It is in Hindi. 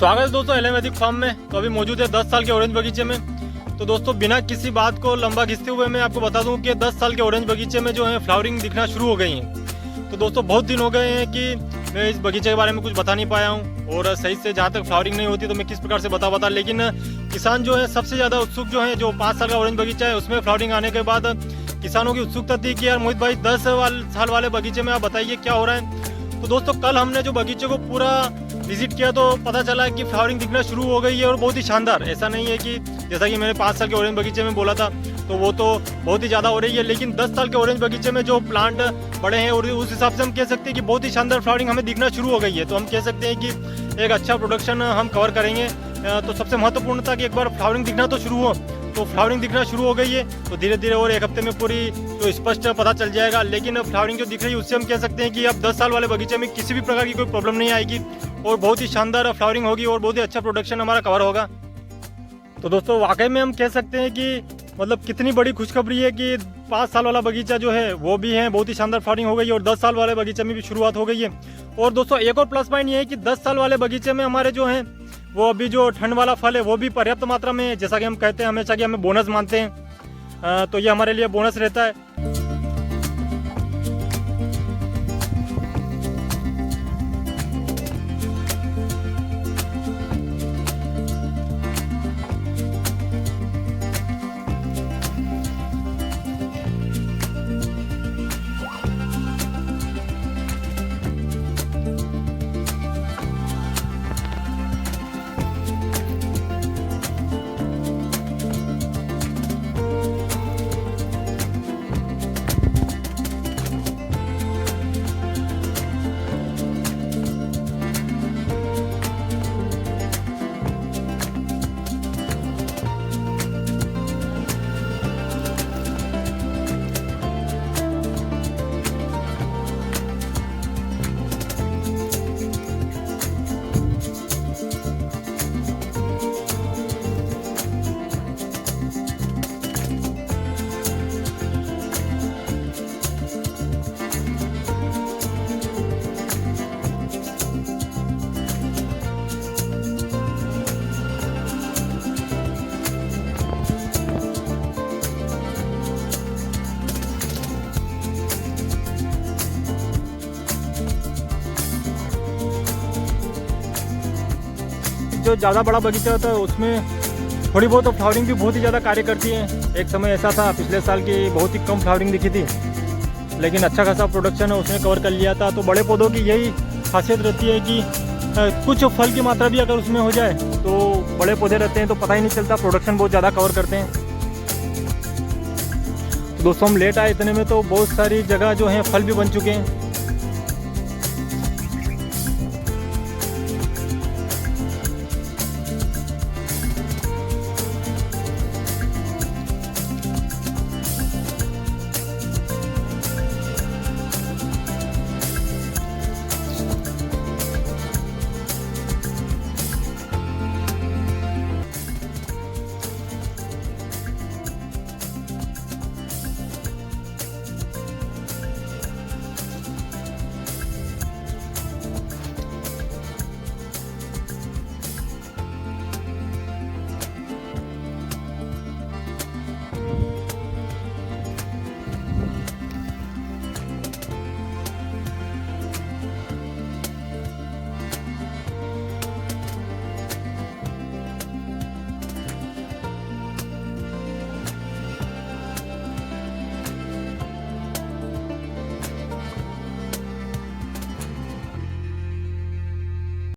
स्वागत है दोस्तों एलोपैथिक फार्म में। तो अभी मौजूद है 10 साल के ऑरेंज बगीचे में। तो दोस्तों बिना किसी बात को लंबा खींचते हुए मैं आपको बता दूं कि 10 साल के ऑरेंज बगीचे में जो है फ्लावरिंग दिखना शुरू हो गई है। तो दोस्तों बहुत दिन हो गए हैं कि मैं इस बगीचे के बारे में कुछ बता नहीं पाया हूँ, और सही से जहाँ तक फ्लावरिंग नहीं होती तो मैं किस प्रकार से बता लेकिन किसान जो है सबसे ज़्यादा उत्सुक जो है, जो 5 साल का ऑरेंज बगीचा है उसमें फ्लावरिंग आने के बाद किसानों की उत्सुकता थी कि यार मोहित भाई 10 साल वाले बगीचे में आप बताइए क्या हो रहा है। तो दोस्तों कल हमने जो बगीचे को पूरा विजिट किया तो पता चला कि फ्लावरिंग दिखना शुरू हो गई है, और बहुत ही शानदार। ऐसा नहीं है कि जैसा कि मैंने 5 साल के ऑरेंज बगीचे में बोला था तो वो तो बहुत ही ज़्यादा हो रही है, लेकिन 10 साल के ऑरेंज बगीचे में जो प्लांट बड़े हैं और उस हिसाब से हम कह सकते हैं कि बहुत ही शानदार फ्लावरिंग हमें दिखना शुरू हो गई है। तो हम कह सकते हैं कि एक अच्छा प्रोडक्शन हम कवर करेंगे। तो सबसे महत्वपूर्ण था कि एक बार फ्लावरिंग दिखना तो शुरू हो, तो फ्लावरिंग दिखना शुरू हो गई है। तो धीरे धीरे और एक हफ्ते में पूरी जो स्पष्ट पता चल जाएगा, लेकिन फ्लावरिंग जो दिख रही है उससे हम कह सकते हैं कि अब 10 साल वाले बगीचे में किसी भी प्रकार की कोई प्रॉब्लम नहीं आएगी और बहुत ही शानदार फ्लावरिंग होगी और बहुत ही अच्छा प्रोडक्शन हमारा कवर होगा। तो दोस्तों वाकई में हम कह सकते हैं कि मतलब कितनी बड़ी खुशखबरी है कि 5 साल वाला बगीचा जो है वो भी है बहुत ही शानदार फ्लावरिंग हो गई है और 10 साल वाले बगीचे में भी शुरुआत हो गई है। और दोस्तों एक और प्लस पॉइंट ये है कि 10 साल वाले बगीचे में हमारे जो हैं वो अभी जो ठंड वाला फल है वो भी पर्याप्त मात्रा में है। जैसा कि हम कहते हैं हमेशा कि हमें बोनस मानते हैं, तो ये हमारे लिए बोनस रहता है। जो ज़्यादा बड़ा बगीचा होता है उसमें थोड़ी बहुत तो फ्लावरिंग भी बहुत ही ज़्यादा कार्य करती है। एक समय ऐसा था पिछले साल की बहुत ही कम फ्लावरिंग दिखी थी, लेकिन अच्छा खासा प्रोडक्शन उसने कवर कर लिया था। तो बड़े पौधों की यही खासियत रहती है कि कुछ फल की मात्रा भी अगर उसमें हो जाए तो बड़े पौधे रहते हैं तो पता ही नहीं चलता, प्रोडक्शन बहुत ज़्यादा कवर करते हैं। तो दोस्तों हम लेट आए इतने में तो बहुत सारी जगह जो हैं फल भी बन चुके हैं।